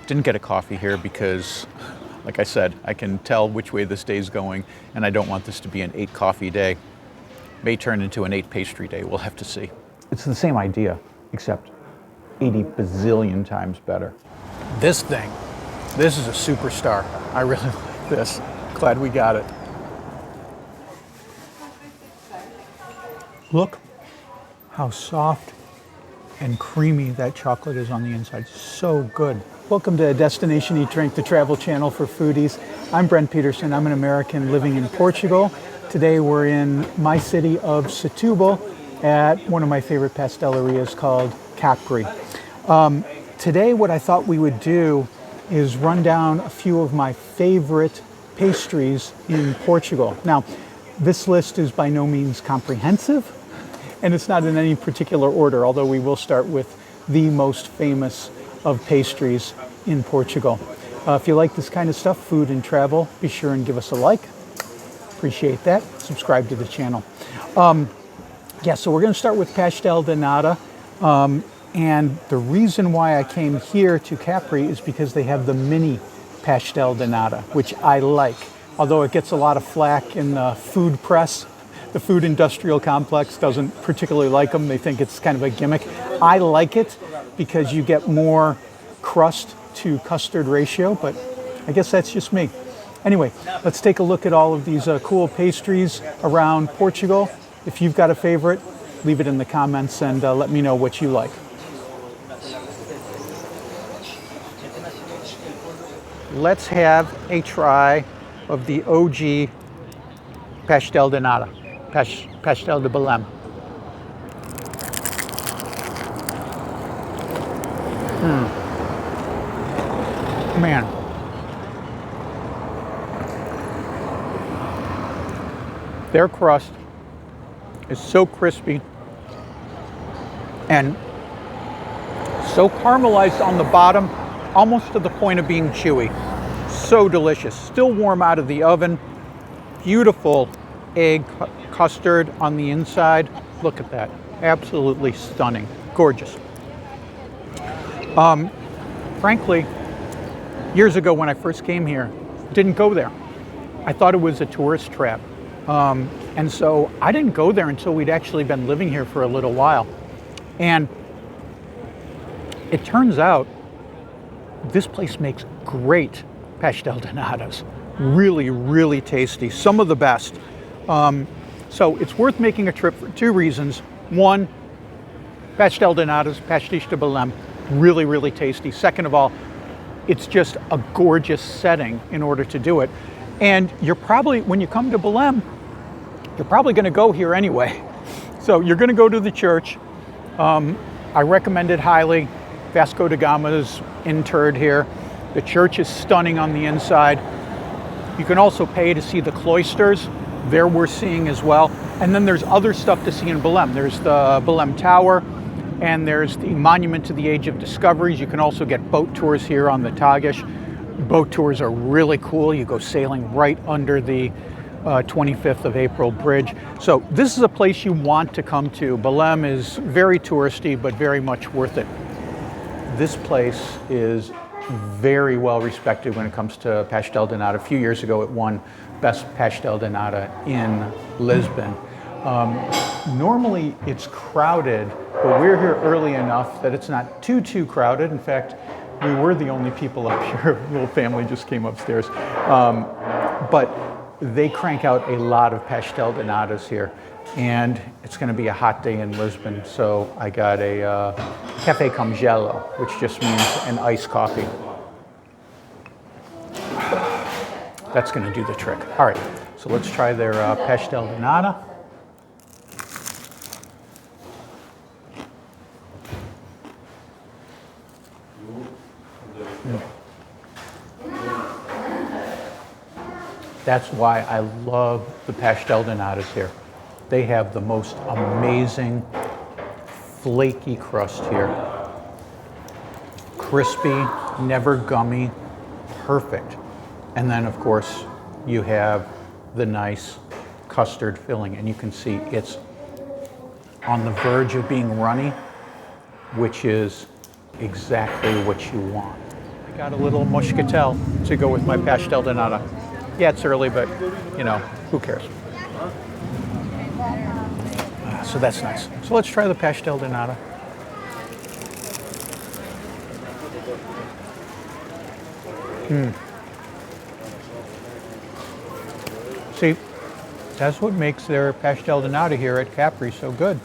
Didn't get a coffee here because, like I said, I can tell which way this day's going, and I don't want this to be an 8 coffee day. May turn into an 8 pastry day, we'll have to see. It's the same idea, except 80 bazillion times better. This thing, this is a superstar. I really like this. Glad we got it. Look how soft and creamy that chocolate is on the inside. So good. Welcome to Destination Eat Drink, the travel channel for foodies. I'm Brent Peterson. I'm an American living in Portugal. Today we're in my city of Setúbal at one of my favorite pastelerias called Capri. Today what I thought we would do is run down a few of my favorite pastries in Portugal. Now, this list is by no means comprehensive, and it's not in any particular order, although we will start with the most famous of pastries in Portugal. If you like this kind of stuff, food and travel, be sure and give us a like. Appreciate that. Subscribe to the channel. So we're going to start with Pastel de Nata. And the reason why I came here to Capri is because they have the mini Pastel de Nata, which I like. Although it gets a lot of flack in the food press. The food industrial complex doesn't particularly like them. They think it's kind of a gimmick. I like it because you get more crust to custard ratio, but I guess that's just me. Anyway, let's take a look at all of these cool pastries around Portugal. If you've got a favorite, leave it in the comments and let me know what you like. Let's have a try of the OG Pastel de Nata, Pastel de Belém. Man, their crust is so crispy and so caramelized on the bottom, almost to the point of being chewy. So delicious. Still warm out of the oven. Beautiful egg custard on the inside. Look at that. Absolutely stunning. Gorgeous. Frankly, years ago when I first came here, didn't go there. I thought it was a tourist trap. And so I didn't go there until we'd actually been living here for a little while. And it turns out this place makes great pastel de natas. Really, really tasty. Some of the best. So it's worth making a trip for 2 reasons. One, pastel de natas, pastéis de Belém, really, really tasty. Second of all, it's just a gorgeous setting in order to do it. And you're probably, when you come to Belém, you're probably going to go here anyway. So you're going to go to the church. I recommend it highly. Vasco da Gama is interred here. The church is stunning on the inside. You can also pay to see the cloisters. There we're seeing as well. And then there's other stuff to see in Belém. There's the Belém Tower, and there's the Monument to the Age of Discoveries. You can also get boat tours here on the Tagish. Boat tours are really cool. You go sailing right under the 25th of April bridge. So this is a place you want to come to. Belém is very touristy, but very much worth it. This place is very well respected when it comes to Pastel de Nata. A few years ago it won Best Pastel de Nata in Lisbon. Normally it's crowded, but we're here early enough that it's not too crowded. In fact, we were the only people up here. A little family just came upstairs. But they crank out a lot of pastel de natas here. And it's going to be a hot day in Lisbon, so I got a café com gelo, which just means an iced coffee. That's going to do the trick. All right, so let's try their pastel de nata. That's why I love the pastel de natas here. They have the most amazing flaky crust here. Crispy, never gummy, perfect. And then of course you have the nice custard filling, and you can see it's on the verge of being runny, which is exactly what you want. Got a little muscatel to go with my pastel de nata. Yeah, it's early, but you know, who cares? So that's nice. So let's try the pastel de nata. See, that's what makes their pastel de nata here at Capri so good.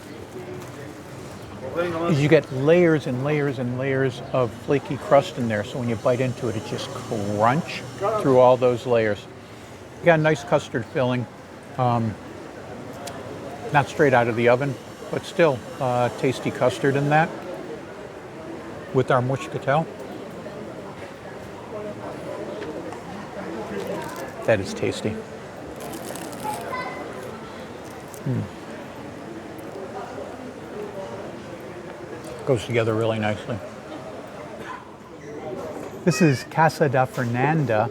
Is you get layers and layers and layers of flaky crust in there, so when you bite into it, it just crunch through all those layers. You got a nice custard filling, not straight out of the oven, but still tasty custard in that with our muscatel. That is tasty. Goes together really nicely. This is Casa da Fernanda,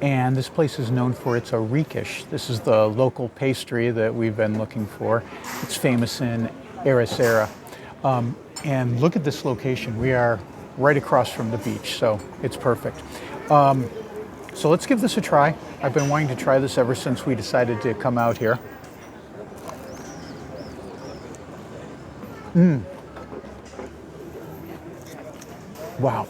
and this place is known for its Ouricos. This is the local pastry that we've been looking for. It's famous in Ericeira. And look at this location. We are right across from the beach, so it's perfect. So let's give this a try. I've been wanting to try this ever since we decided to come out here. Wow.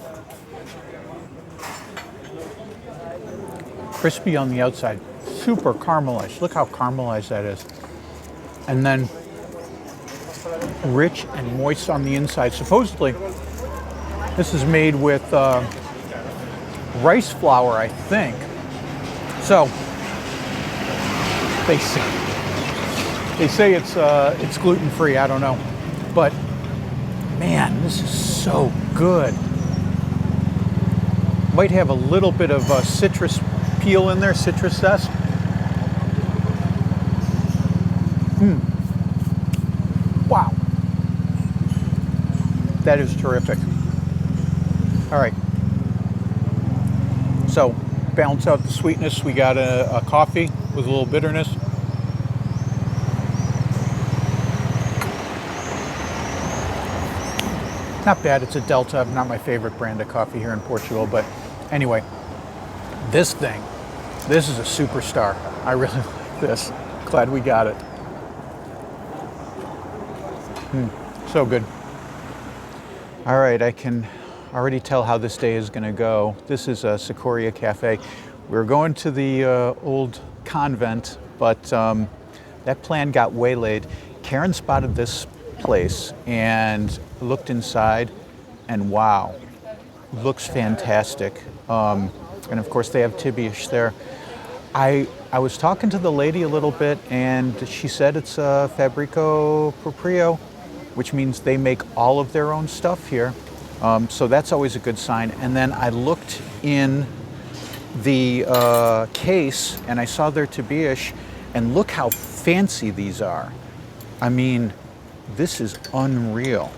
Crispy on the outside, super caramelized. Look how caramelized that is. And then rich and moist on the inside. Supposedly, this is made with rice flour, I think. So they say it's gluten-free. I don't know, but man, this is so good. Might have a little bit of citrus peel in there, citrus zest. Wow, that is terrific. All right, so balance out the sweetness. We got a coffee with a little bitterness. Not bad. It's a Delta, not my favorite brand of coffee here in Portugal, but anyway, this is a superstar. I really like this. Glad we got it. So good. All right, I can already tell how this day is going to go. This is a Secoria Cafe. We're going to the old convent, but that plan got waylaid. Karen spotted this place and looked inside, and wow, looks fantastic. And of course they have Tibias there. I was talking to the lady a little bit, and she said it's Fabrico Proprio, which means they make all of their own stuff here. So that's always a good sign. And then I looked in the case and I saw their Tibias, and look how fancy these are. I mean, this is unreal.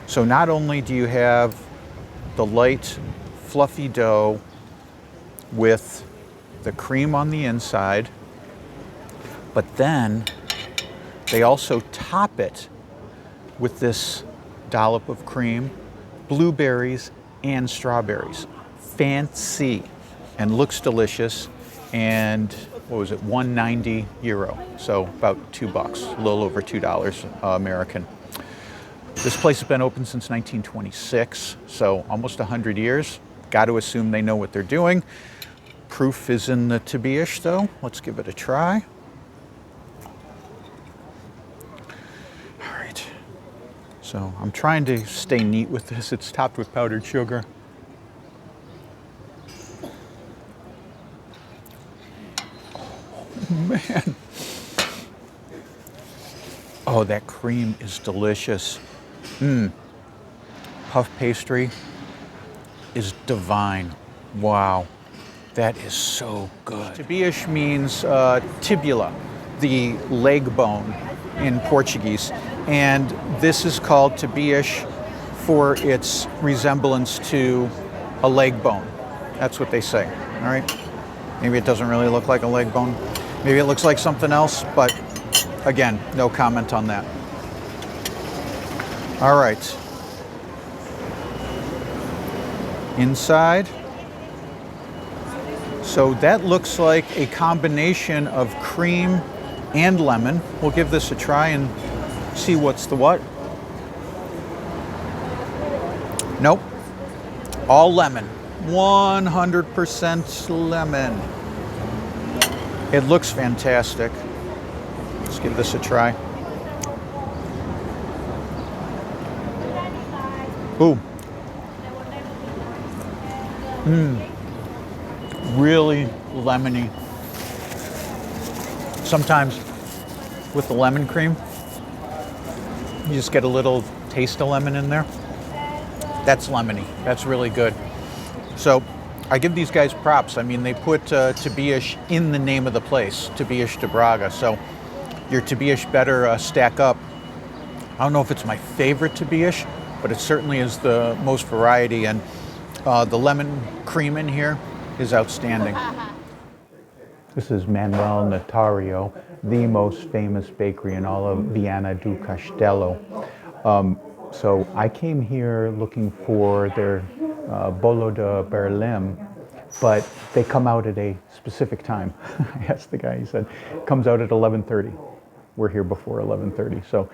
So not only do you have the light, fluffy dough with the cream on the inside, but then they also top it with this dollop of cream, blueberries and strawberries. Fancy, and looks delicious. And what was it, €1.90, so about $2, a little over $2 American. This place has been open since 1926, so almost 100 years. Got to assume they know what they're doing. Proof is in the Tibias though. Let's give it a try. All right, so I'm trying to stay neat with this. It's topped with powdered sugar. Man. Oh, that cream is delicious. Puff pastry is divine. Wow, that is so good. Tibias means tibula, the leg bone in Portuguese. And this is called Tibias for its resemblance to a leg bone. That's what they say, all right? Maybe it doesn't really look like a leg bone. Maybe it looks like something else, but again, no comment on that. All right. inside. So that looks like a combination of cream and lemon. We'll give this a try and see what's the what. Nope, all lemon, 100% lemon. It looks fantastic. Let's give this a try. Ooh. Really lemony. Sometimes with the lemon cream, you just get a little taste of lemon in there. That's lemony. That's really good. So I give these guys props. I mean, they put Tibias in the name of the place, Tibias de Braga. So your Tibias better stack up. I don't know if it's my favorite Tibias, but it certainly is the most variety. And the lemon cream in here is outstanding. This is Manuel Notario, the most famous bakery in all of Viana do Castelo. So I came here looking for their bolo de Berlim, but they come out at a specific time. I asked the guy, he said, it comes out at 11:30. We're here before 11:30, so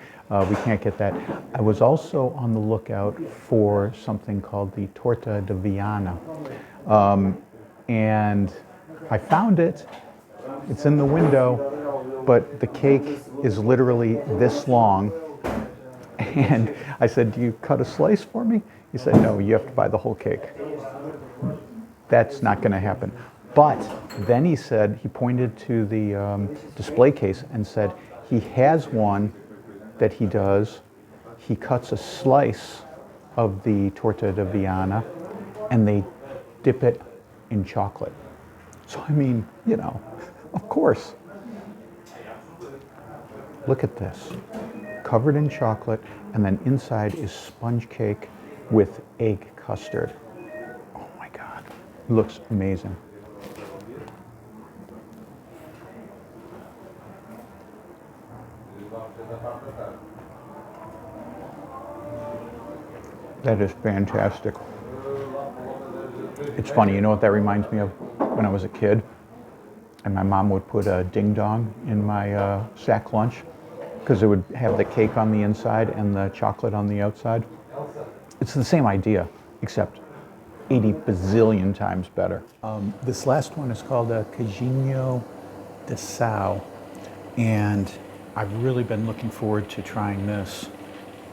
we can't get that. I was also on the lookout for something called the Torta de Viana. And I found it. It's in the window, but the cake is literally this long. And I said, do you cut a slice for me? He said, no, you have to buy the whole cake. That's not going to happen. But then he said, he pointed to the display case and said, he has one that he does. He cuts a slice of the Torta de Viana and they dip it in chocolate. So, I mean, you know, of course. Look at this. Covered in chocolate, and then inside is sponge cake with egg custard. Oh my God, it looks amazing. That is fantastic. It's funny, you know what that reminds me of? When I was a kid, and my mom would put a ding dong in my sack lunch, because it would have the cake on the inside and the chocolate on the outside. It's the same idea, except 80 bazillion times better. This last one is called a Queijinho de Sal, and I've really been looking forward to trying this.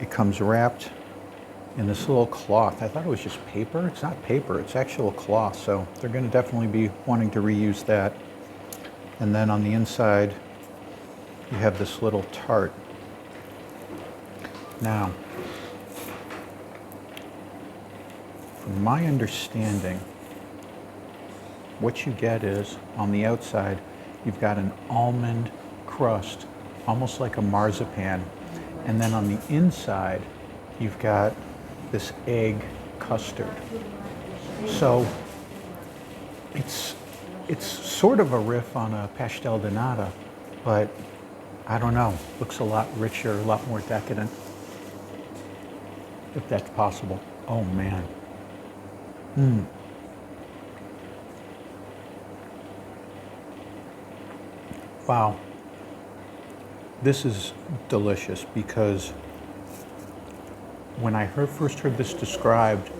It comes wrapped in this little cloth. I thought it was just paper. It's not paper, it's actual cloth, so they're going to definitely be wanting to reuse that. And then on the inside, you have this little tart. Now, from my understanding, what you get is, on the outside, you've got an almond crust, almost like a marzipan. And then on the inside, you've got this egg custard. So it's sort of a riff on a Pastel de Nata, but I don't know, looks a lot richer, a lot more decadent, if that's possible. Oh man. Wow. This is delicious, because when I first heard this described,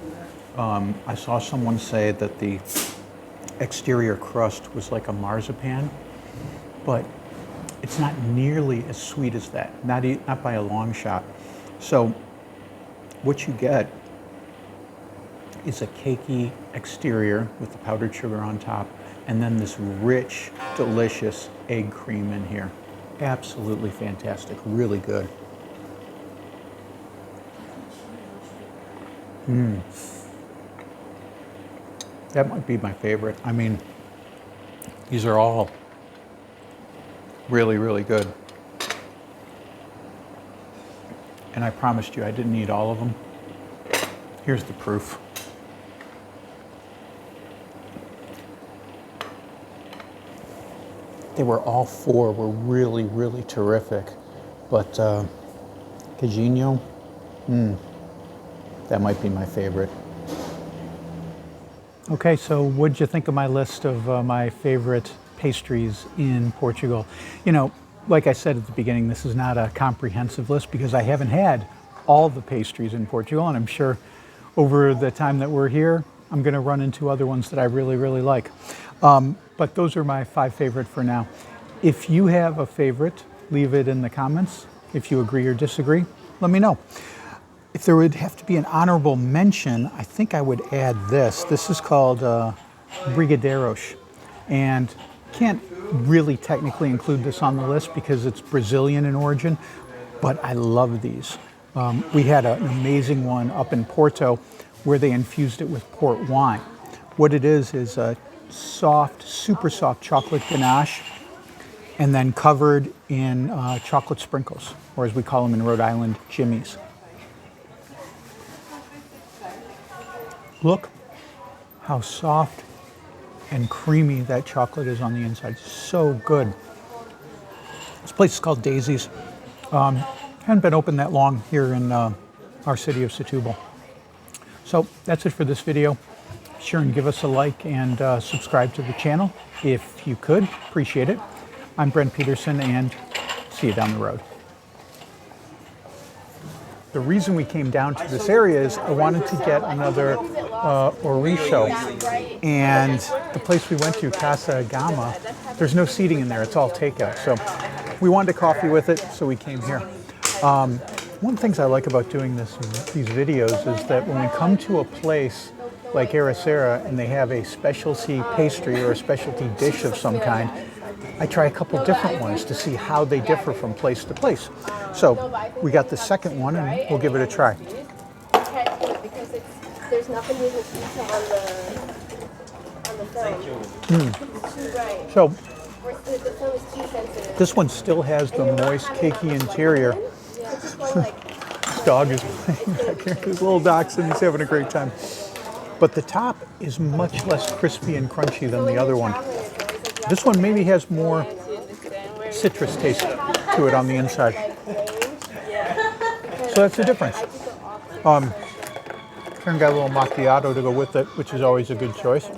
I saw someone say that the exterior crust was like a marzipan, but it's not nearly as sweet as that, not by a long shot. So what you get is a cakey exterior with the powdered sugar on top, and then this rich, delicious egg cream in here. Absolutely fantastic, really good. That might be my favorite. I mean, these are all really, really good. And I promised you I didn't eat all of them. Here's the proof. They were all four were really, really terrific. But Queijinho, that might be my favorite. Okay, so what'd you think of my list of my favorite pastries in Portugal? You know, like I said at the beginning, this is not a comprehensive list because I haven't had all the pastries in Portugal, and I'm sure over the time that we're here, I'm going to run into other ones that I really, really like. But those are my 5 favorite for now. If you have a favorite, leave it in the comments. If you agree or disagree, let me know. If there would have to be an honorable mention, I think I would add this. This is called brigadeiros, and can't really technically include this on the list because it's Brazilian in origin, but I love these. We had an amazing one up in Porto where they infused it with port wine. What it is a soft, super soft chocolate ganache and then covered in chocolate sprinkles, or as we call them in Rhode Island, jimmies. Look how soft and creamy that chocolate is on the inside. So good. This place is called Daisy's. Hadn't been open that long here in our city of Setúbal. So that's it for this video. Be sure and give us a like and subscribe to the channel if you could. Appreciate it. I'm Brent Peterson, and see you down the road. The reason we came down to this area is I wanted to get another Ouricos, and the place we went to, Casa Gama, there's no seating in there, it's all takeout. So we wanted a coffee with it, so we came here. One of the things I like about doing these videos is that when we come to a place like ericeira and they have a specialty pastry or a specialty dish of some kind, I try a couple different ones to see how they differ from place to place. So we got the second one and we'll give it a try. There's nothing you can see on the film. So The film is too sensitive. this one still has the moist, cakey interior. This dog is playing back here. His little dachshund, he's having a great time. But the top is much less crispy and crunchy than the other one. This one maybe has more citrus taste to it on the inside. So that's the difference. Karen got a little macchiato to go with it, which is always a good choice.